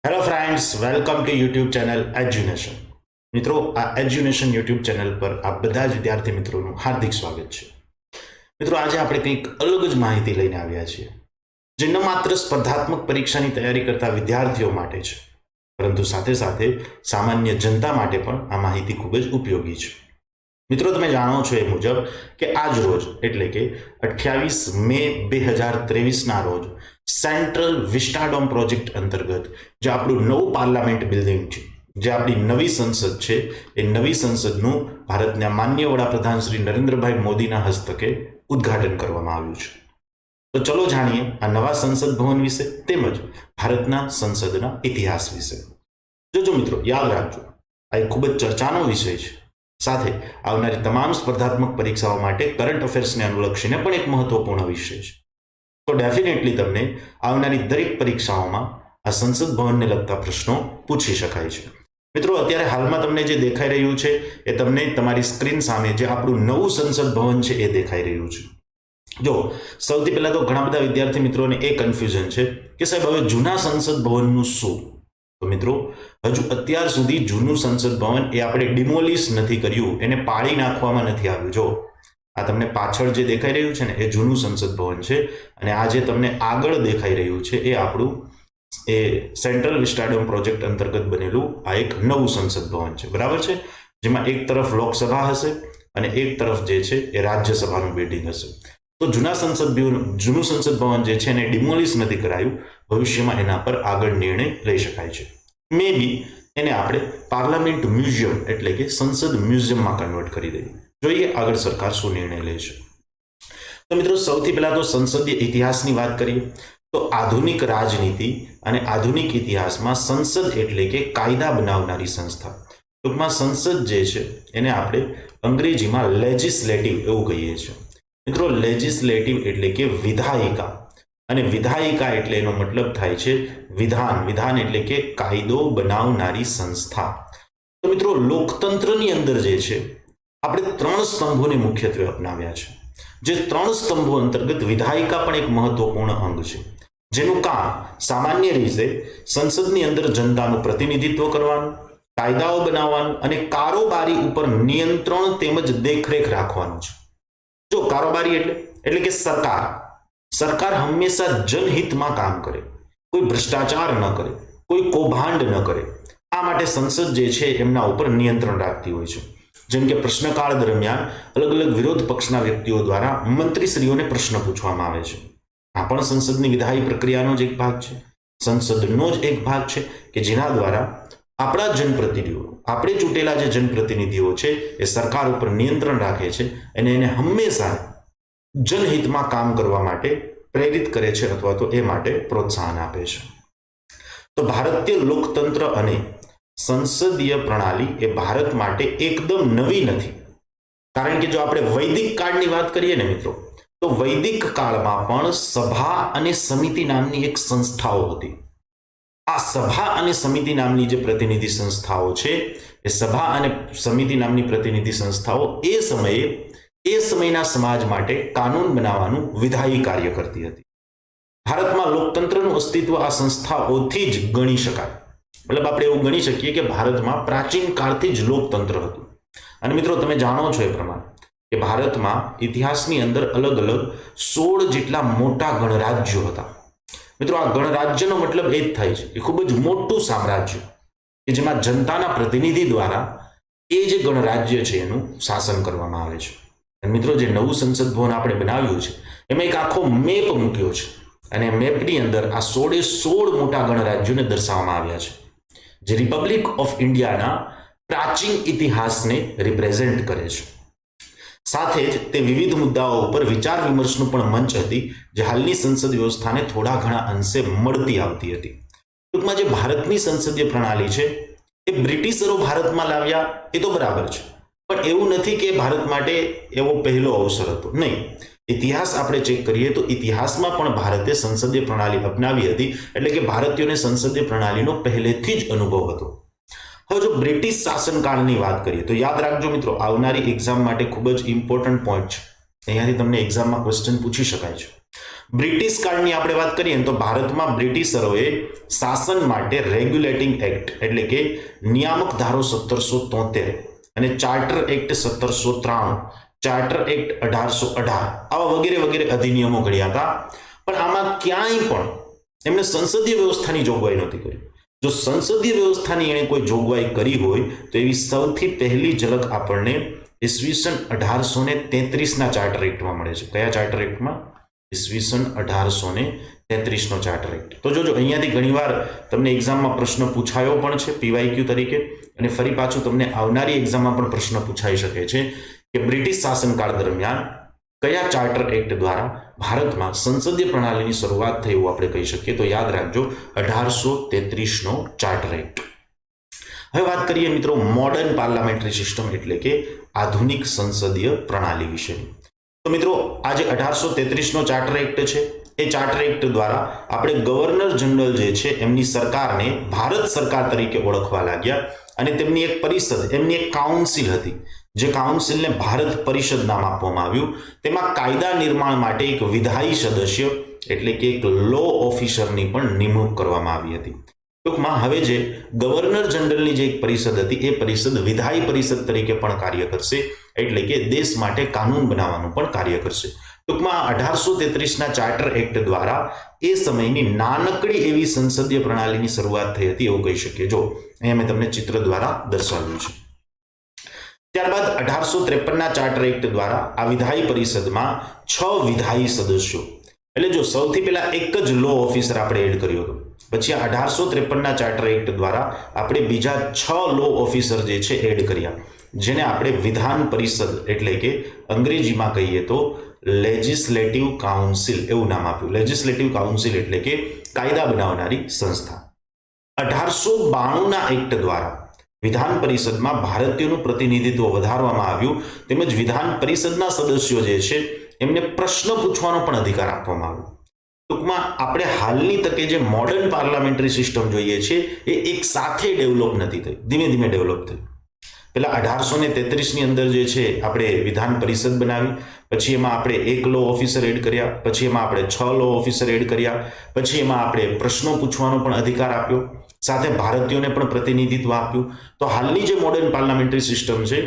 Hello friends, welcome to YouTube channel Edunation. મિત્રો, આ એજ્યુનેશન YouTube channel પર આ બધા જ વિદ્યાર્થી મિત્રોનું હાર્દિક સ્વાગત છે. મિત્રો, આજે આપણે કંઈક અલગ જ માહિતી લઈને આવ્યા છીએ, જે ન માત્ર સ્પર્ધાત્મક પરીક્ષાની તૈયારી કરતા વિદ્યાર્થીઓ માટે છે, પરંતુ સાથે સાથે સામાન્ય જનતા માટે પણ આ માહિતી ખૂબ જ ઉપયોગી છે. મિત્રો, તમે જાણો છો એ મુજબ કે આજ રોજ એટલે કે 28 મે 2023ના રોજ સેન્ટ્રલ વિસ્ટાડોમ પ્રોજેક્ટ અંતર્ગત જે આપણું નવું પાર્લામેન્ટ બિલ્ડિંગ છે, જે આપણી નવી સંસદ છે, એ નવી સંસદનું ભારતના માનનીય વડાપ્રધાન શ્રી નરેન્દ્રભાઈ મોદીના હસ્તકે ઉદ્ઘાટન કરવામાં આવ્યું છે. તો ચલો જાણીએ આ નવા સંસદ ભવન વિશે તેમજ ભારતના સંસદના ઇતિહાસ વિશે. જો મિત્રો, યાદ રાખજો, આ એક ખૂબ જ ચર્ચાનો વિષય છે. સાથે આવનારી તમામ સ્પર્ધાત્મક પરીક્ષાઓ માટે કરંટ અફેર્સને અનુલક્ષીને પણ એક મહત્વપૂર્ણ વિષય છે. તો ડેફિનેટલી તમને આવનારી દરેક પરીક્ષાઓમાં આ સંસદ ભવનને લગતા પ્રશ્નો પૂછી શકાય છે. મિત્રો, અત્યારે હાલમાં તમને જે દેખાઈ રહ્યું છે એ તમને તમારી સ્ક્રીન સામે જે આપણું નવું સંસદ ભવન છે એ દેખાઈ રહ્યું છે. જો સૌથી પહેલા તો ઘણા બધા વિદ્યાર્થી મિત્રોને એ કન્ફ્યુઝન છે કે સાહેબ હવે જૂના સંસદ ભવનનું શું? તો મિત્રો, હજુ અત્યાર સુધી જૂનું સંસદ ભવન એ આપણે ડિમોલિશ નથી કર્યું, એને પાડી નાખવામાં નથી આવ્યું. જો આ તમને પાછળ જે દેખાઈ રહ્યું છે ને એ જૂનું સંસદ ભવન છે, અને આ જે તમને આગળ દેખાઈ રહ્યું છે એ આપણું એ સેન્ટ્રલ વિસ્ટાડોમ પ્રોજેક્ટ અંતર્ગત બનેલું આ એક નવું સંસદ ભવન છે, બરાબર છે, જેમાં એક તરફ લોકસભા હશે અને એક તરફ જે છે એ રાજ્યસભાનું બિલ્ડિંગ હશે. તો જૂનું સંસદ ભવન જે છે એને ડિમોલિશ નથી કરાયું. ભવિષ્યમાં એના પર આગળ નિર્ણય લઈ શકાય છે. મે બી એને આપણે પાર્લામેન્ટ મ્યુઝિયમ એટલે કે સંસદ મ્યુઝિયમમાં કન્વર્ટ કરી દઈએ. જોઈએ આગળ સરકાર શું નિર્ણય લે છે. તો મિત્રો, સૌથી પહેલા તો સંસદીય ઇતિહાસની વાત કરીએ તો આધુનિક રાજનીતિ અને આધુનિક ઇતિહાસમાં સંસદ એટલે કે કાયદા બનાવનારી સંસ્થા, ટૂંકમાં સંસદ જે છે એને આપણે અંગ્રેજીમાં લેજિસ્લેટિવ એવું કહીએ છીએ. મિત્રો, લેજિસ્લેટિવ એટલે કે વિધાયિકા, અને વિધાયિકા એટલે એનો મતલબ થાય છે વિધાન. વિધાન એટલે કે કાયદો બનાવનારી સંસ્થા. તો મિત્રો, લોકતંત્રની અંદર જે છે આપણે 3 સ્તંભોને મુખ્યત્વે અપનાવ્યા છે. જે 3 સ્તંભો અંતર્ગત વિધાયિકા પણ એક મહત્વપૂર્ણ અંગ છે, જેનું કામ સામાન્ય રીતે સંસદની અંદર જનતાનું પ્રતિનિધિત્વ કરવાનું, કાયદાઓ બનાવવાનું અને કારોબારી ઉપર નિયંત્રણ તેમજ દેખરેખ રાખવાનું છે. જો કારોબારી એટલે કે સરકાર હંમેશા જનહિતમાં કામ કરે, કોઈ ભ્રષ્ટાચાર ન કરે, કોઈ કૌભાંડ ન કરે. આ માટે સંસદ જે છે એમના ઉપર નિયંત્રણ રાખતી હોય છે. જેમ કે પ્રશ્નકાળ દરમિયાન અલગ અલગ વિરોધ પક્ષના વ્યક્તિઓ દ્વારા મંત્રીશ્રીઓને પ્રશ્ન પૂછવામાં આવે છે. આ પણ સંસદની વિધાયી પ્રક્રિયાનો જ એક ભાગ છે, સંસદનો જ એક ભાગ છે કે જેના દ્વારા આપણા જનપ્રતિનિધિઓ, આપણે ચૂંટેલા જે જનપ્રતિનિધિઓ છે એ સરકાર ઉપર નિયંત્રણ રાખે છે અને એને હંમેશા જનહિતમાં કામ કરવા માટે પ્રેરિત કરે છે અથવા તો એ માટે પ્રોત્સાહન આપે છે. તો ભારતીય લોકતંત્ર અને સંસદીય પ્રણાલી એ ભારત માટે એકદમ નવી નથી. કારણ કે જો આપણે વૈદિક કાળની વાત કરીએ ને મિત્રો, તો વૈદિક કાળમાં પણ સભા અને સમિતિ નામની એક સંસ્થાઓ હતી. આ સભા અને સમિતિ નામની જે પ્રતિનિધિ સંસ્થાઓ છે એ સભા અને સમિતિ નામની પ્રતિનિધિ સંસ્થાઓ એ સમયના સમાજ માટે કાનૂન બનાવવાનું વિધાયી કાર્ય કરતી હતી. ભારતમાં લોકતંત્રનું અસ્તિત્વ આ સંસ્થાઓથી જ ગણી શકાય. મતલબ આપણે એવું ગણી શકીએ કે ભારતમાં પ્રાચીન કાળથી જ લોકતંત્ર હતું. અને મિત્રો, તમે જાણો છો એ પ્રમાણે કે ભારતમાં ઇતિહાસની અંદર અલગ અલગ 16 જેટલા મોટા ગણરાજ્યો હતા. મિત્રો, આ ગણરાજ્યનો મતલબ એ જ થાય છે કે ખૂબ જ મોટું સામ્રાજ્ય કે જેમાં જનતાના પ્રતિનિધિ દ્વારા એ જે ગણરાજ્ય છે એનું શાસન કરવામાં આવે છે. અને મિત્રો, જે નવું સંસદ ભવન આપણે બનાવ્યું છે એમાં એક આખો મેપ મૂક્યો છે, અને મેપની અંદર આ 16 મોટા ગણરાજ્યોને દર્શાવવામાં આવ્યા છે, જે રિપબ્લિક ઓફ ઇન્ડિયાના પ્રાચીન ઇતિહાસને રિપ્રેઝેન્ટ કરે છે. સાથે જ તે વિવિધ મુદ્દાઓ ઉપર વિચાર વિમર્શનું પણ મંચ હતી, જે હાલની સંસદ વ્યવસ્થાને થોડા ઘણા અંશે મળતી આવતી હતી. ટૂંકમાં જે ભારતની સંસદીય પ્રણાલી છે એ બ્રિટિશરો ભારતમાં લાવ્યા એ તો બરાબર છે, પણ એવું નથી કે ભારત માટે એવો પહેલો અવસર હતો. નહીં, ઇતિહાસ આપણે ચેક કરીએ તો ઇતિહાસમાં પણ ભારતે સંસદીય પ્રણાલી અપનાવી હતી, એટલે કે ભારતીયોને સંસદીય પ્રણાલીનો પહેલેથી જ અનુભવ હતો. હવે જો બ્રિટિશ શાસનકાળની વાત કરીએ તો યાદ રાખજો મિત્રો, આવનારી એક્ઝામ માટે ખૂબ જ ઇમ્પોર્ટન્ટ પોઈન્ટ છે. અહીંયાથી તમને એક્ઝામમાં ક્વેશ્ચન પૂછી શકાય છે. બ્રિટિશ કાળની આપણે વાત કરીએ તો ભારતમાં બ્રિટિશરોએ શાસન માટે રેગ્યુલેટિંગ એક્ટ એટલે કે નિયામક ધારો 1773 અને ચાર્ટર એક્ટ 1793, ચાર્ટર એક્ટ 1818 આવા વગેરે વગેરે અધિનિયમો ઘડ્યા હતા. પણ આમાં ક્યાંય પણ એમણે સંસદીય વ્યવસ્થાની જોગવાઈ નહોતી કરી. જો સંસદીય વ્યવસ્થાની એણે કોઈ જોગવાઈ કરી હોય તો એવી સૌથી પહેલી ઝલક આપણને ઈસવીસન 1833ના ચાર્ટર એક્ટમાં મળે છે. કયા ચાર્ટર એક્ટમાં? ઈસવીસન 1833નો ચાર્ટર એક્ટ. તો જોજો, અહીંયાથી ઘણીવાર તમને એક્ઝામમાં પ્રશ્ન પૂછાયો પણ છે પીવાયક્યુ તરીકે, અને ફરી પાછું તમને આવનારી એક્ઝામમાં પણ પ્રશ્ન પૂછાઈ શકે છે કે બ્રિટિશ શાસનકાળ દરમિયાન કયા ચાર્ટર એક્ટ દ્વારા ભારતમાં સંસદીય પ્રણાલીની શરૂઆત થઈ એવું આપણે કહી શકીએ. તો યાદ રાખજો 1833નો ચાર્ટર એક્ટ. હવે વાત કરીએ મિત્રો મોડર્ન પાર્લામેન્ટરી સિસ્ટમ એટલે કે આધુનિક સંસદીય પ્રણાલી વિશેની. તો મિત્રો આ જે 1833નો ચાર્ટર એક્ટ છે એ ચાર્ટર એક્ટ દ્વારા આપણે ગવર્નર જનરલ જે છે એમની સરકારને ભારત સરકાર તરીકે ઓળખવા લાગ્યા, અને તેમની એક પરિષદ, એમની એક કાઉન્સિલ હતી, જે કાઉન્સિલને ભારત પરિષદ નામ આપવામાં આવ્યું. તેમાં કાયદા નિર્માણ માટે એક વિધાયી સદસ્ય એટલે કે એક લો ઓફિસરની પણ નિમણૂક કરવામાં આવી હતી. ટૂંકમાં હવે જે ગવર્નર જનરલની જે એક પરિષદ હતી એ પરિષદ વિધાયી પરિષદ તરીકે પણ કાર્ય કરશે, એટલે કે દેશ માટે કાનૂન બનાવવાનું પણ કાર્ય કરશે. ટૂંકમાં 1833ના ચાર્ટર એક્ટ દ્વારા એ સમયની નાનકડી એવી સંસદીય પ્રણાલીની શરૂઆત થઈ હતી એવું કહી શકીએ. જો અહીંયા મેં તમને ચિત્ર દ્વારા દર્શાવ્યું છે. ત્યારબાદ 1853ના ચાર્ટર એક્ટ દ્વારા આ વિધાયી પરિષદમાં 6 વિધાયી સદસ્યો, એટલે જો સૌથી પહેલા એક જ લો ઓફિસર આપણે એડ કર્યો હતો, પછી 1853ના ચાર્ટર એક્ટ દ્વારા આપણે બીજા 6 લો ઓફિસર જે છે એડ કર્યા, જેને આપણે વિધાન પરિષદ એટલે કે અંગ્રેજીમાં કહીએ તો લેજિસ્લેટિવ કાઉન્સિલ એવું નામ આપ્યું. લેજિસ્લેટિવ કાઉન્સિલ એટલે કે કાયદા બનાવનારી સંસ્થા. 1892ના એક્ટ દ્વારા વિધાન પરિષદમાં ભારતીયોનું પ્રતિનિધિત્વ વધારવામાં આવ્યું, તેમજ વિધાન પરિષદના સદસ્યો જે છે એમને પ્રશ્ન પૂછવાનો પણ અધિકાર આપવામાં આવ્યો. ટૂંકમાં આપણે હાલની તકે જે મોડર્ન પાર્લામેન્ટરી સિસ્ટમ જોઈએ છે એ એક સાથે ડેવલપ નથી થઈ, ધીમે ધીમે ડેવલપ થઈ. પેલા 1833ની અંદર જે છે આપણે વિધાન પરિષદ બનાવી, પછી એમાં આપણે એક લો ઓફિસર એડ કર્યા, પછી એમાં આપણે 6 લો ઓફિસર એડ કર્યા, પછી એમાં આપણે પ્રશ્નો પૂછવાનો પણ અધિકાર આપ્યો, સાથે ભારતીયોને પણ પ્રતિનિધિત્વ આપ્યું. તો હાલની જે મોડર્ન પાર્લામેન્ટરી સિસ્ટમ છે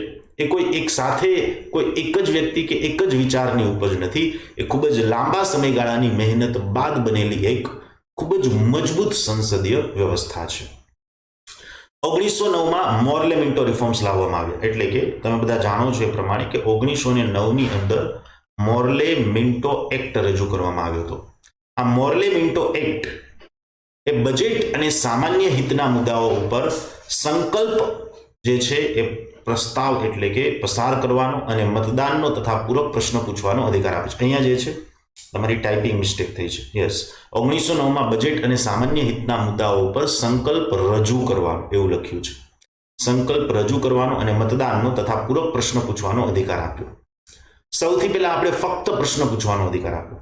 એ કોઈ એક સાથે કોઈ એક જ વ્યક્તિ કે એક જ વિચારની ઉપજ નથી, એ ખૂબ જ લાંબા સમયગાળાની મહેનત બાદ બનેલી એક ખૂબ જ મજબૂત સંસદીય વ્યવસ્થા છે. 1909માં મોર્લે મિન્ટો રિફોર્મ્સ લાવવામાં આવ્યા, એટલે કે તમે બધા જાણો છો એ પ્રમાણે કે 1909ની અંદર મોર્લે મિન્ટો એક્ટ રજૂ કરવામાં આવ્યો હતો. આ મોર્લે મિન્ટો એક્ટ એ બજેટ અને સામાન્ય હિતના મુદ્દાઓ ઉપર સંકલ્પ જે છે એ પ્રસ્તાવ એટલે કે પસાર કરવાનો અને મતદાનનો તથા પૂરક પ્રશ્ન પૂછવાનો અધિકાર આપે છે. અહીંયા જે છે તમારી ટાઈપિંગ મિસ્ટેક થઈ છે. યસ, 1909માં બજેટ અને સામાન્ય હિતના મુદ્દાઓ ઉપર સંકલ્પ રજૂ કરવાનો એવું લખ્યું છે. સંકલ્પ રજૂ કરવાનો અને મતદાનનો તથા પૂરક પ્રશ્ન પૂછવાનો અધિકાર આપ્યો. સૌથી પહેલા આપણે ફક્ત પ્રશ્ન પૂછવાનો અધિકાર આપ્યો,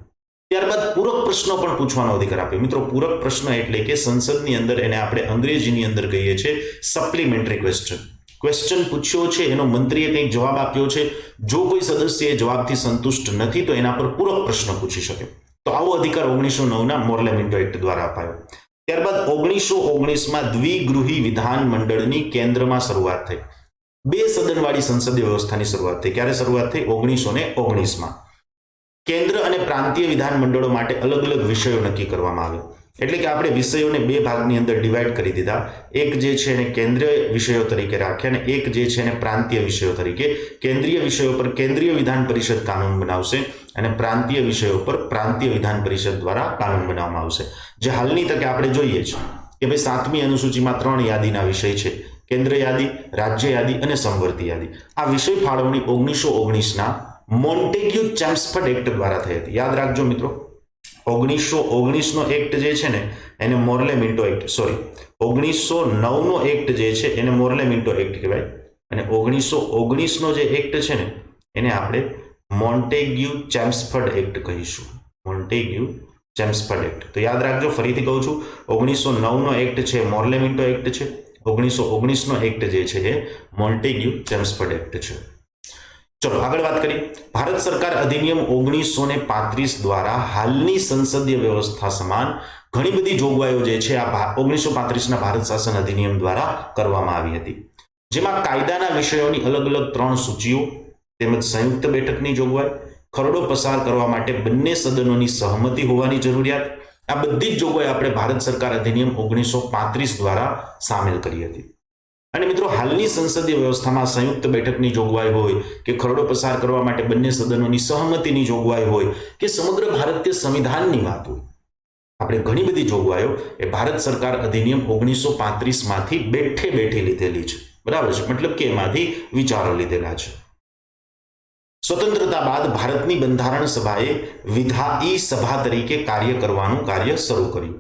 ત્યારબાદ પૂરક પ્રશ્નો પણ પૂછવાનો અધિકાર આપ્યો. મિત્રો, પૂરક પ્રશ્ન એટલે કે સંસદની અંદર એને આપણે અંગ્રેજીની અંદર કહીએ છીએ સપ્લિમેન્ટરી ક્વેશ્ચન. ક્વેશ્ચન પૂછ્યો છે, એનો મંત્રીએ કંઈક જવાબ આપ્યો છે, જો કોઈ સદસ્ય એ જવાબથી સંતુષ્ટ નથી તો એના પર પૂરક પ્રશ્ન પૂછી શકે. તો આવો અધિકાર 1909ના મોર્લે મિન્ટો એક્ટ દ્વારા અપાયો. ત્યારબાદ 1919માં દ્વિગૃહી વિધાન મંડળની કેન્દ્રમાં શરૂઆત થઈ. 2 સદનવાળી સંસદીય વ્યવસ્થાની શરૂઆત થઈ. ક્યારે શરૂઆત થઈ? 1919માં. કેન્દ્ર અને પ્રાંતીય વિધાન મંડળો માટે અલગ અલગ વિષયો નક્કી કરવામાં આવ્યા. એટલે કે આપણે વિષયોને 2 ભાગની અંદર ડિવાઈડ કરી દીધા. એક જે છે એને કેન્દ્રીય વિષયો તરીકે રાખ્યા અને એક જે છે એને પ્રાંતીય વિષયો તરીકે. કેન્દ્રીય વિષયો પર કેન્દ્રીય વિધાન પરિષદ કાનૂન બનાવશે અને પ્રાંતીય વિષયો પર પ્રાંતીય વિધાન પરિષદ દ્વારા કાનૂન બનાવવામાં આવશે. જે હાલની તકે આપણે જોઈએ છે કે ભાઈ 7મી અનુસૂચિમાં 3 યાદીના વિષય છે: કેન્દ્ર યાદી, રાજ્ય યાદી અને સમવર્તી યાદી. આ વિષય ફાળવણી 1919ના મોન્ટેગ્યુ ચેમ્સફર્ડ એક્ટ દ્વારા થઈ હતી. યાદ રાખજો મિત્રો, 1919નો એક્ટ જે છે ને એને મોર્લે મિન્ટો એક્ટ, 1909નો એક્ટ જે છે એને મોર્લે મિન્ટો એક્ટ કહેવાય, અને 1919નો જે એક્ટ છે ને એને આપણે મોન્ટેગ્યુ ચેમ્સફર્ડ એક્ટ કહીશું. Montagu ચેમ્સફર્ડ act. તો યાદ રાખજો, ફરીથી કહું છું, 1909નો એક્ટ છે મોર્લે મિન્ટો એક્ટ છે, 1919નો એક્ટ જે છે એ મોન્ટેગ્યુ ચેમ્સફર્ડ એક્ટ છે. ચલો આગળ વાત કરીએ. ભારત સરકાર અધિનિયમ 1935 દ્વારા હાલની સંસદીય વ્યવસ્થા સમાન ઘણી બધી જોગવાઈઓ જે છે આ 1935ના ભારત શાસન અધિનિયમ દ્વારા કરવામાં આવી હતી, જેમાં કાયદાના વિષયોની અલગ અલગ 3 સૂચિઓ તેમજ સંયુક્ત બેઠકની જોગવાઈ, ખરડો પસાર કરવા માટે બંને સદનોની સહમતિ હોવાની જરૂરિયાત, આ બધી જ જોગવાઈ આપણે ભારત સરકાર અધિનિયમ 1935 દ્વારા સામેલ કરી હતી. અને મિત્રો હાલની સંસદીય વ્યવસ્થામાં સંયુક્ત બેઠકની જોગવાઈ હોય કે ખરડો પસાર કરવા માટે બંને સદનોની સહમતિની જોગવાઈ હોય કે સમગ્ર ભારતીય સંવિધાનની વાત હોય, આપણે ઘણી બધી જોગવાઈઓ એ ભારત સરકાર અધિનિયમ 1935 માંથી બેઠે બેઠી લીધેલી છે. બરાબર છે, મતલબ કે એમાંથી વિચારો લીધેલા છે. સ્વતંત્રતા બાદ ભારતની બંધારણ સભાએ વિધાયી સભા તરીકે કાર્ય કરવાનું કાર્ય શરૂ કર્યું.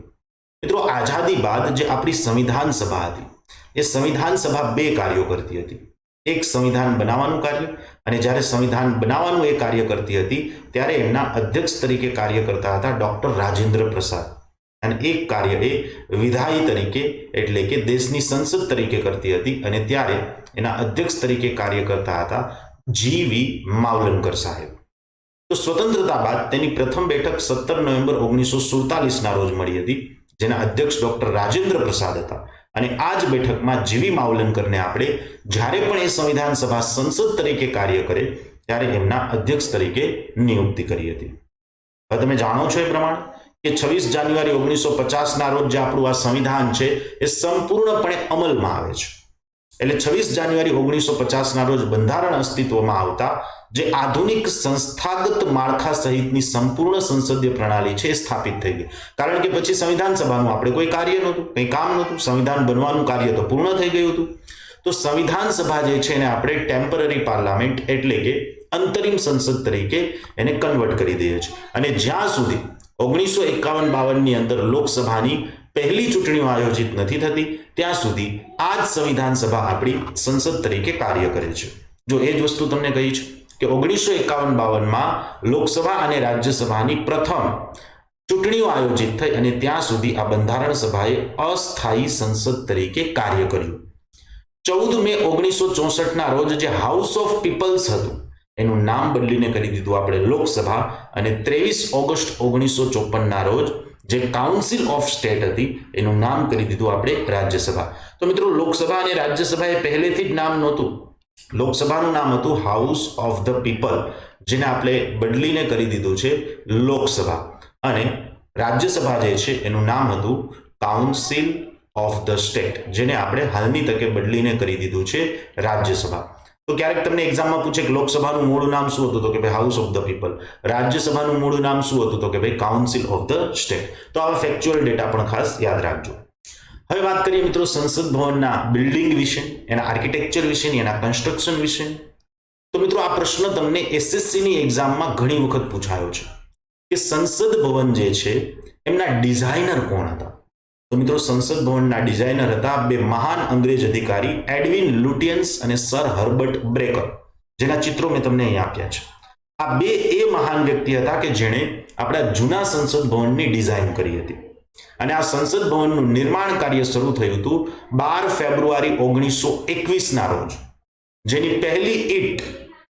મિત્રો આઝાદી બાદ જે આપણી સંવિધાન સભા હતી એ સંવિધાન સભા 2 કાર્યો કરતી હતી. એક સંવિધાન બનાવવાનું કાર્ય, અને જ્યારે સંવિધાન બનાવવાનું એ કાર્ય કરતી હતી ત્યારે એમના અધ્યક્ષ તરીકે કાર્ય કરતા હતા ડોક્ટર રાજેન્દ્ર પ્રસાદ, અને એક કાર્ય એ વિધાયી તરીકે એટલે કે દેશની સંસદ તરીકે કરતી હતી, અને ત્યારે એના અધ્યક્ષ તરીકે કાર્ય કરતા હતા જીવી માવલંકર સાહેબ. તો સ્વતંત્રતા બાદ તેની પ્રથમ બેઠક 17 નવેમ્બર 1947ના રોજ મળી હતી, જેના અધ્યક્ષ ડોક્ટર રાજેન્દ્ર પ્રસાદ હતા. અને આ જ બેઠકમાં જીવી માવલંકરને આપણે જ્યારે પણ એ સંવિધાન સભા સંસદ તરીકે કાર્ય કરે ત્યારે એમના અધ્યક્ષ તરીકે નિયુક્તિ કરી હતી. હવે તમે જાણો છો એ પ્રમાણે કે 26 જાન્યુઆરી 1950ના રોજ જે આપણું આ સંવિધાન છે એ સંપૂર્ણપણે અમલમાં આવે છે. એટલે 26 જાન્યુઆરી 1950ના રોજ બંધારણ અસ્તિત્વમાં આવતા જે આધુનિક સંસ્થાગત માળખા સહિતની સંપૂર્ણ સંસદીય પ્રણાલી છે એ સ્થાપિત થઈ ગઈ. કારણ કે પછી સંવિધાન સભાનું આપણે કોઈ કાર્ય નહોતું, કંઈ કામ નહોતું, સંવિધાન બનવાનું કાર્ય તો પૂર્ણ થઈ ગયું હતું. તો સંવિધાન સભા જે છે એને આપણે ટેમ્પરરી પાર્લામેન્ટ એટલે કે અંતરિમ સંસદ તરીકે એને કન્વર્ટ કરી દઈએ છીએ. અને જ્યાં સુધી 1951-52ની અંદર લોકસભાની પહેલી ચૂંટણીઓ આયોજિત નથી થતી ત્યાં સુધી આ જ સંવિધાન સભા આપણી સંસદ તરીકે કાર્ય કરે છે. જો એ જ વસ્તુ તમને કહી છે કે 1951-52માં લોકસભા અને રાજ્યસભાની પ્રથમ ચૂંટણીઓ આયોજિત થઈ અને ત્યાં સુધી આ બંધારણ સભાએ અસ્થાયી સંસદ તરીકે કાર્ય કર્યું. 14 મે 1964ના રોજ જે હાઉસ ઓફ પીપલ્સ હતું એનું નામ બદલીને કરી દીધું આપણે લોકસભા, અને 23 ઓગસ્ટ 1954ના રોજ જે કાઉન્સિલ ઓફ સ્ટેટ હતી એનું નામ કરી દીધું આપણે રાજ્યસભા. તો મિત્રો લોકસભા અને રાજ્યસભા એ પહેલેથી જ નામ નહોતું. લોકસભાનું નામ હતું હાઉસ ઓફ ધ પીપલ, જેને આપણે બદલીને કરી દીધું છે લોકસભા, અને રાજ્યસભા જે છે એનું નામ હતું કાઉન્સિલ ઓફ ધ સ્ટેટ, જેને આપણે હાલની તકે બદલીને કરી દીધું છે રાજ્યસભા. તો ક્યારેક તમને એક્ઝામમાં પૂછે કે લોકસભાનું મૂળ નામ શું હતું, તો કે ભાઈ હાઉસ ઓફ ધ પીપલ. રાજ્યસભાનું મૂળ નામ શું હતું, તો કે ભાઈ કાઉન્સિલ ઓફ ધ સ્ટેટ. તો આવા ફેક્ચ્યુઅલ ડેટા પણ ખાસ યાદ રાખજો. હવે વાત કરીએ મિત્રો સંસદ ભવનના બિલ્ડિંગ વિશે, એના આર્કિટેક્ચર વિશે, એના કન્સ્ટ્રક્શન વિશે. તો મિત્રો આ પ્રશ્ન તમને એસએસસીની એક્ઝામમાં ઘણી વખત પૂછાયો છે કે સંસદ ભવન જે છે એમના ડિઝાઇનર કોણ હતા. તો મિત્રો સંસદ ભવનના ડિઝાઇનર હતા 2 મહાન અંગ્રેજ અધિકારી એડવિન લુટિયન્સ અને સર હર્બર્ટ બ્રેકર, જેના ચિત્રો મેં તમને અહીં આપ્યા છે. આ 2 એ મહાન વ્યક્તિ હતા કે જેણે આપણા જૂના સંસદ ભવનની ડિઝાઇન કરી હતી. અને આ સંસદ ભવનનું નિર્માણ કાર્ય શરૂ થયું હતું 12 ફેબ્રુઆરી 1921ના રોજ, જેની પહેલી ઈંટ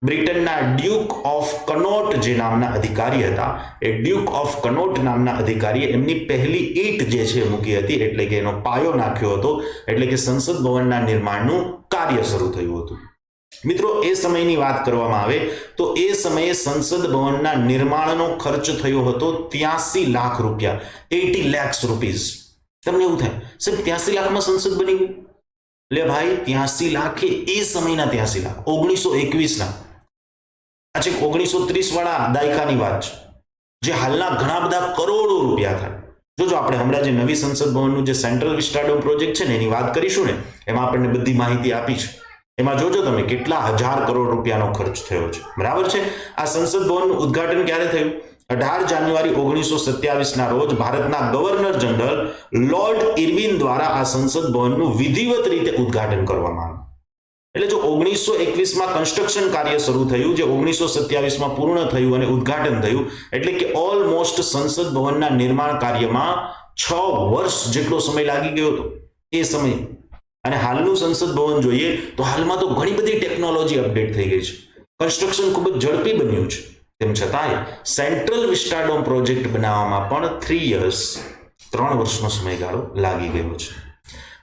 બ્રિટનના ડ્યુક ઓફ કનોટ જે નામના અધિકારી હતા એ ડ્યુક ઓફ કનોટ નામના અધિકારીએ એમની પહેલી ઈંટ જે છે મૂકી હતી, એટલે કે એનો પાયો નાખ્યો હતો, એટલે કે સંસદ ભવનના નિર્માણનું કાર્ય શરૂ થયું હતું. મિત્રો એ સમયની વાત કરવામાં આવે તો એ સમયે સંસદ ભવનના નિર્માણનો ખર્ચ થયો હતો 83 લાખ રૂપિયા, 80 lakhs rupees. તમને એવું થાય સાહેબ 83 લાખમાં સંસદ બની ગઈ? એટલે ભાઈ 83 લાખ એ સમયના 83 લાખ 1921ના. આ છે 1930 વાળા દાયકાની વાત છે, જે હાલના ઘણા બધા કરોડો રૂપિયા થાય. જોજો આપણે હમણાં જે નવી સંસદ ભવનનું જે સેન્ટ્રલ વિસ્ટાડોમ પ્રોજેક્ટ છે ને એની વાત કરીશું ને, એમાં આપણને બધી માહિતી આપી છે. એમાં જોજો તમે કેટલા હજાર કરોડ રૂપિયાનો ખર્ચ થયો છે. બરાબર છે. આ સંસદ ભવનનું ઉદ્ઘાટન ક્યારે થયું? 18 જાન્યુઆરી 1927ના રોજ ભારતના ગવર્નર જનરલ લોર્ડ ઇરવિન દ્વારા આ સંસદ ભવનનું વિધિવત રીતે ઉદ્ઘાટન કરવામાં આવ્યું. એટલે જો 1921માં કન્સ્ટ્રક્શન કાર્ય શરૂ થયું, જે 1927માં પૂર્ણ થયું અને ઉદ્ઘાટન થયું, એટલે કે ઓલમોસ્ટ સંસદ ભવનના નિર્માણ કાર્યમાં 6 વર્ષ જેટલો સમય લાગી ગયો હતો એ સમયે. અને હાલનું સંસદ ભવન જોઈએ તો હાલમાં તો ઘણી બધી ટેકનોલોજી અપડેટ થઈ ગઈ છે. કન્સ્ટ્રક્શન ખૂબ જ ઝડપી બન્યું છે, તેમ છતાંય સેન્ટ્રલ વિસ્ટાડોમ પ્રોજેક્ટ બનાવવામાં પણ 3 વર્ષનો સમયગાળો લાગી ગયો છે.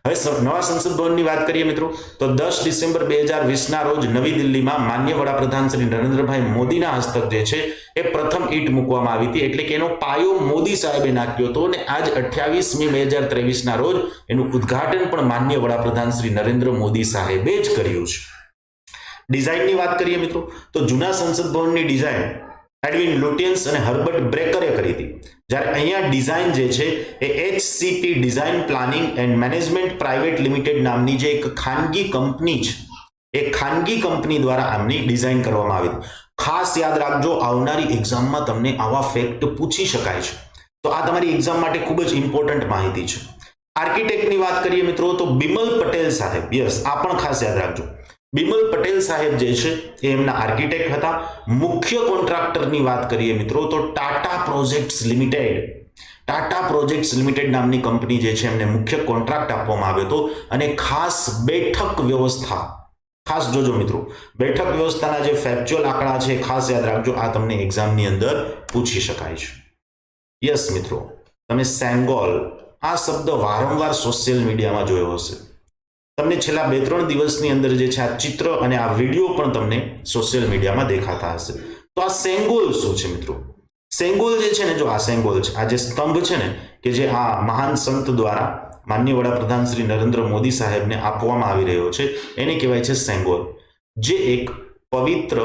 હવે નવા સંસદ ભવનની વાત કરીએ મિત્રો, તો 10 ડિસેમ્બર 2020ના રોજ નવી દિલ્હીમાં માન્ય વડાપ્રધાન શ્રી નરેન્દ્રભાઈ મોદીના હસ્તક જે છે એ પ્રથમ ઈંટ મૂકવામાં આવી હતી, એટલે કે એનો પાયો મોદી સાહેબે નાખ્યો હતો અને આજ 28 મે 2023ના રોજ એનું ઉદ્ઘાટન પણ માન્ય વડાપ્રધાન શ્રી નરેન્દ્ર મોદી સાહેબે જ કર્યું છે. ડિઝાઇનની વાત કરીએ મિત્રો, તો જૂના સંસદ ભવનની ડિઝાઇન એડવિન લુટિયન્સ અને હર્બર્ટ બ્રેકરે કરી હતી, જ્યારે અહીંયા ડિઝાઇન જે છે એ HCP design planning and management private limited નામની જે એક ખાનગી કંપની છે, એ ખાનગી કંપની દ્વારા આમની ડિઝાઇન કરવામાં આવી હતી. ખાસ યાદ રાખજો, આવનારી એક્ઝામમાં તમને આવા ફેક્ટ પૂછી શકાય છે, તો આ તમારી એક્ઝામ માટે ખૂબ જ ઇમ્પોર્ટન્ટ માહિતી છે. આર્કિટેક્ટની વાત કરીએ મિત્રો, તો બિમલ પટેલ સાહેબ, યસ આ પણ ખાસ યાદ રાખજો, બિમલ પટેલ સાહેબ જે છે એ એમના આર્કિટેક્ટ હતા. મુખ્ય કોન્ટ્રાક્ટરની વાત કરીએ મિત્રો, તો ટાટા પ્રોજેક્ટ્સ લિમિટેડ નામની કંપની જે છે એમને મુખ્ય કોન્ટ્રાક્ટ આપવામાં આવ્યો હતો. અને ખાસ બેઠક વ્યવસ્થા, ખાસ જોજો મિત્રો, બેઠક વ્યવસ્થાના જે ફેક્ચ્યુઅલ આંકડા છે ખાસ યાદ રાખજો, આ તમને એક્ઝામની અંદર પૂછી શકાય છે. યસ મિત્રો, તમે સેંગોલ આ શબ્દ વારંવાર સોશિયલ મીડિયામાં જોયો હશે. તમને છેલ્લા 2-3 દિવસની અંદર જે છે આ ચિત્ર અને આ વિડીયો પણ તમને સોશિયલ મીડિયામાં દેખાતા હશે. તો આ સેંગોલ શું છે મિત્રો? સેંગોલ જે છે ને, જો આ સેંગોલ છે, આ જે સ્તંભ છે ને કે જે આ મહાન સંત દ્વારા માનનીય વડાપ્રધાન શ્રી નરેન્દ્ર મોદી સાહેબને આપવામાં આવી રહ્યો છે, એને કહેવાય છે સેંગોલ, જે એક પવિત્ર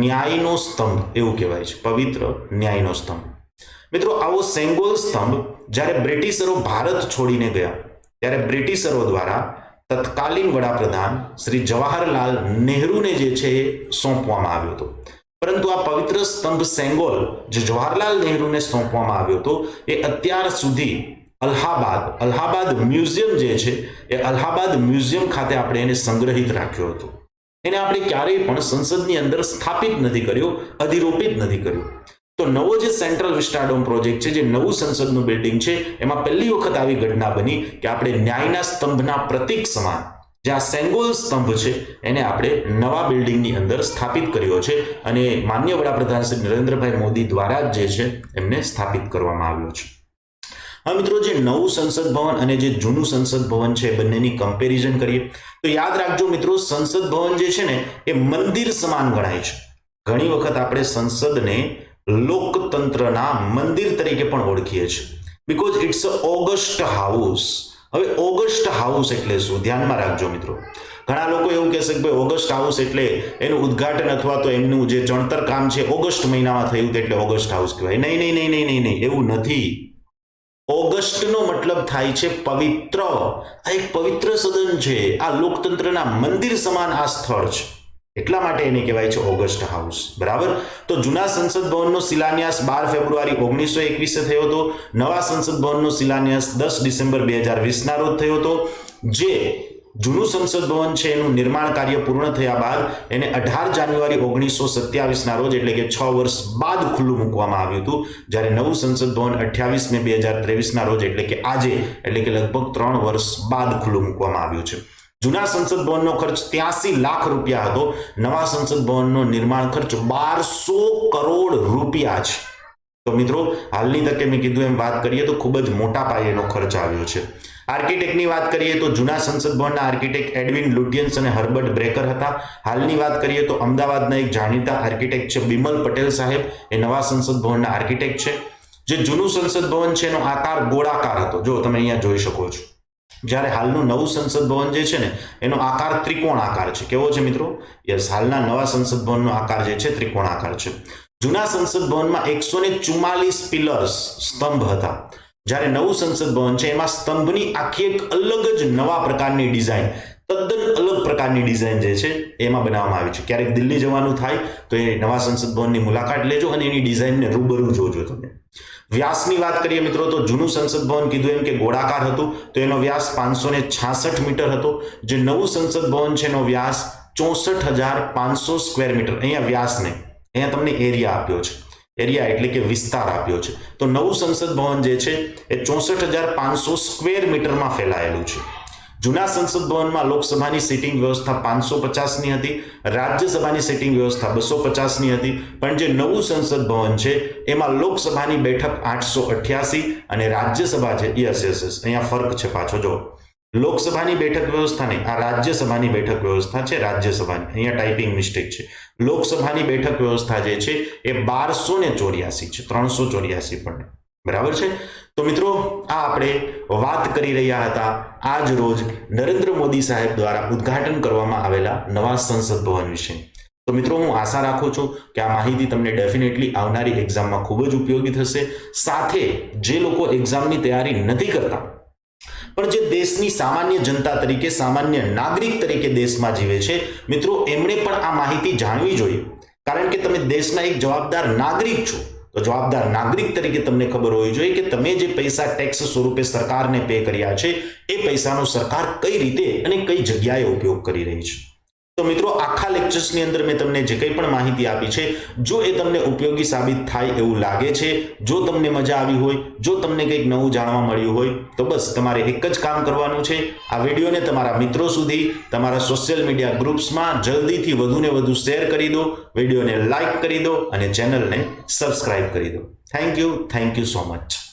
ન્યાયનો સ્તંભ એવું કહેવાય છે, પવિત્ર ન્યાયનો સ્તંભ. મિત્રો આવો સેંગોલ સ્તંભ જ્યારે બ્રિટિશરો ભારત છોડીને ગયા ત્યારે બ્રિટિશરો દ્વારા તત્કાલીન વડાપ્રધાન શ્રી જવાહરલાલ નહેરુને જે છે એ સોંપવામાં આવ્યો હતો. પરંતુ આ પવિત્ર સ્તંભ સેંગોલ જે જવાહરલાલ નહેરુને સોંપવામાં આવ્યો હતો એ અત્યાર સુધી અલ્હાબાદ મ્યુઝિયમ જે છે એ અલ્હાબાદ મ્યુઝિયમ ખાતે આપણે એને સંગ્રહિત રાખ્યો હતો. એને આપણે ક્યારેય પણ સંસદની અંદર સ્થાપિત નથી કર્યો, અધિરોપિત નથી કર્યો. તો નવો જે સેન્ટ્રલ વિસ્ટાડોમ પ્રોજેક્ટ છે, જે નવું સંસદનું બિલ્ડિંગ છે, એમાં પહેલી વખત આવી ઘટના બની કે આપણે ન્યાયના સ્તંભના પ્રતીક સમાન જે આ સેંગોલ સ્તંભ છે એને આપણે નવા બિલ્ડિંગની અંદર સ્થાપિત કર્યો છે અને માન્ય વડાપ્રધાન શ્રી નરેન્દ્રભાઈ મોદી દ્વારા જે છે એમને સ્થાપિત કરવામાં આવ્યો છે. હવે મિત્રો, જે નવું સંસદ ભવન અને જે જૂનું સંસદ ભવન છે બંનેની કમ્પેરિઝન કરીએ તો યાદ રાખજો મિત્રો, સંસદ ભવન જે છે ને એ મંદિર સમાન ગણાય છે. ઘણી વખત આપણે સંસદને લોકતંત્રના મંદિર તરીકે પણ ઓળખીએ છીએ, because it's a august house. હવે ઓગસ્ટ હાઉસ એટલે શું, ધ્યાનમાં રાખજો મિત્રો. ઘણા લોકો એવું કહેશે કે ભાઈ ઓગસ્ટ હાઉસ એટલે એનું ઉદ્ઘાટન અથવા તો એમનું જે ચણતર કામ છે ઓગસ્ટ મહિનામાં થયું એટલે ઓગસ્ટ હાઉસ કહેવાય. નહીં, એવું નથી. ઓગસ્ટનો મતલબ થાય છે પવિત્ર. આ એક પવિત્ર સદન છે, આ લોકતંત્રના મંદિર સમાન આ સ્થળ છે, એટલા માટે એને કહેવાય છે ઓગસ્ટ હાઉસ. બરાબર. તો જૂના સંસદ ભવનનો શિલાન્યાસ 12 ફેબ્રુઆરી 1921 થયો હતો. નવા સંસદ ભવનનો શિલાન્યાસ 10 ડિસેમ્બર 2020ના રોજ થયો હતો. જે જૂનું સંસદ ભવન છે એનું નિર્માણ કાર્ય પૂર્ણ થયા બાદ એને 18 જાન્યુઆરી 1927ના રોજ એટલે કે 6 વર્ષ બાદ ખુલ્લું મૂકવામાં આવ્યું હતું, જ્યારે નવું સંસદ ભવન 28 મે 2023ના રોજ એટલે કે આજે એટલે કે લગભગ 3 વર્ષ બાદ ખુલ્લું મૂકવામાં આવ્યું છે. જૂના સંસદ ભવનનો ખર્ચ 83 લાખ રૂપિયા હતો. નવા સંસદ ભવનનો નિર્માણ ખર્ચ 1200 કરોડ રૂપિયા છે. તો મિત્રો, હાલની તકે મેં કીધું એમ વાત કરીએ તો ખૂબ જ મોટા પાયેનો ખર્ચ આવ્યો છે. આર્કિટેક્ટની વાત કરીએ તો જૂના સંસદ ભવનના આર્કિટેક્ટ એડવિન લુટિયન્સ અને હર્બર્ટ બ્રેકર હતા. હાલની વાત કરીએ તો અમદાવાદના એક જાણીતા આર્કિટેક્ટ છે બિમલ પટેલ સાહેબ, એ નવા સંસદ ભવનના આર્કિટેક્ટ છે. જે જૂનું સંસદ ભવન છે એનો આકાર ગોળાકાર હતો, જો તમે અહીંયા જોઈ શકો છો, જ્યારે હાલનું નવું સંસદ ભવન જે છે ને એનો આકાર ત્રિકોણ આકાર છે. કેવો છે મિત્રો? યસ, હાલના નવા સંસદ ભવનનો આકાર જે છે ત્રિકોણ આકાર છે. જૂના સંસદ ભવનમાં 144 પિલર્સ સ્તંભ હતા, જ્યારે નવું સંસદ ભવન છે એમાં સ્તંભની આખી એક અલગ જ નવા પ્રકારની ડિઝાઇન, તદ્દન અલગ પ્રકારની ડિઝાઇન જે છે એમાં બનાવવામાં આવી છે. ક્યારેક દિલ્હી જવાનું થાય તો એ નવા સંસદ ભવનની મુલાકાત લેજો અને એની ડિઝાઇનને રૂબરૂ જોજો તમે. વ્યાસની વાત કરીએ મિત્રો તો જૂનું સંસદ ભવન કીધું એમ કે ગોળાકાર હતું, તો એનો વ્યાસ 566 મીટર હતો. જે નવું સંસદ ભવન છે એનો વ્યાસ 64,500 સ્ક્વેર મીટર. અહીંયા વ્યાસ નહીં, અહીંયા તમને એરિયા આપ્યો છે, એરિયા એટલે કે વિસ્તાર આપ્યો છે. તો નવું સંસદ ભવન જે છે એ 64,500 સ્ક્વેર મીટરમાં ફેલાયેલું છે. જૂના સંસદ ભવનમાં લોકસભાની સીટિંગ વ્યવસ્થા 550ની હતી, રાજ્યસભાની સીટિંગ વ્યવસ્થા 250ની હતી, પણ જે નવું સંસદ ભવન છે એમાં લોકસભાની બેઠક 888 અને રાજ્યસભા છે યસ અહીંયા ફરક છે પાછો જો લોકસભાની બેઠક વ્યવસ્થા નહીં, આ રાજ્યસભાની બેઠક વ્યવસ્થા છે, રાજ્યસભાની અહીંયા ટાઈપિંગ મિસ્ટેક છે. લોકસભાની બેઠક વ્યવસ્થા જે છે એ 1284 છે, 384 પણ બરાબર છે. તો મિત્રો આ આપણે વાત કરી રહ્યા હતા આજ રોજ નરેન્દ્ર મોદી સાહેબ દ્વારા ઉદ્ઘાટન કરવામાં આવેલા નવા સંસદ ભવન વિશે. તો મિત્રો હું આશા રાખું છું કે આ માહિતી તમને ડેફિનેટલી આવનારી એક્ઝામમાં ખૂબ જ ઉપયોગી થશે. સાથે જે લોકો એક્ઝામની તૈયારી નથી કરતા પણ જે દેશની સામાન્ય જનતા તરીકે, સામાન્ય નાગરિક તરીકે દેશમાં જીવે છે મિત્રો, એમણે પણ આ માહિતી જાણવી જોઈએ. કારણ કે તમે દેશના એક જવાબદાર નાગરિક છો, તો જવાબદાર નાગરિક તરીકે તમને ખબર હોવી જોઈએ કે તમે જે પૈસા ટેક્સ સ્વરૂપે સરકારને પે કર્યા છે એ પૈસાનો સરકાર કઈ રીતે અને કઈ જગ્યાએ ઉપયોગ કરી રહી છે. તો મિત્રો આખા લેક્ચર્સની અંદર મેં તમને જે કંઈ પણ માહિતી આપી છે, જો એ તમને ઉપયોગી સાબિત થાય એવું લાગે છે, જો તમને મજા આવી હોય, જો તમને કંઈક નવું જાણવા મળ્યું હોય, તો બસ તમારે એક જ કામ કરવાનું છે. આ વિડીયોને તમારા મિત્રો સુધી, તમારા સોશિયલ મીડિયા ગ્રુપ્સમાં જલ્દીથી વધુને વધુ શેર કરી દો, વિડીયોને લાઈક કરી દો અને ચેનલને સબસ્ક્રાઇબ કરી દો. Thank you so much.